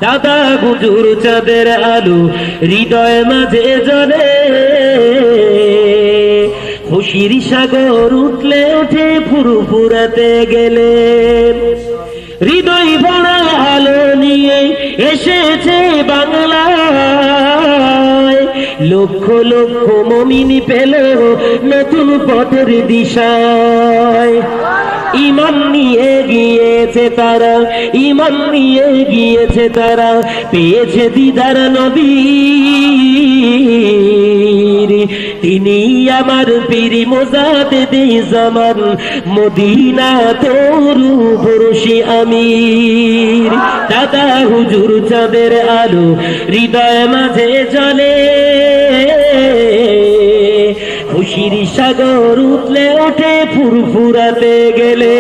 দাদা হুজুর চাঁদের আলো হৃদয় মাঝে জ্বলে, খুশির সাগর উঠলে ওঠে ফুরফুরাতে গেলে। হৃদয় ভরা আলো নিয়ে এসেছে বাংলায়, লক্ষ লক্ষ মুমিন পেল নতুন পথের দিশায়। ঈমান নিয়ে গিয়েছে তারা, ঈমান নিয়ে গিয়েছে তারা, পেয়েছে দিদার নবীর। তিনি আমার পীর মুজাদ্দিদ জামান, মদিনা তরু পুরুষি আমির। দাদা হুজুর চাঁদের আলো হৃদয় মাঝে জ্বলে, খুশির সাগর উঠলে ওঠে ফুরফুরাতে গেলে।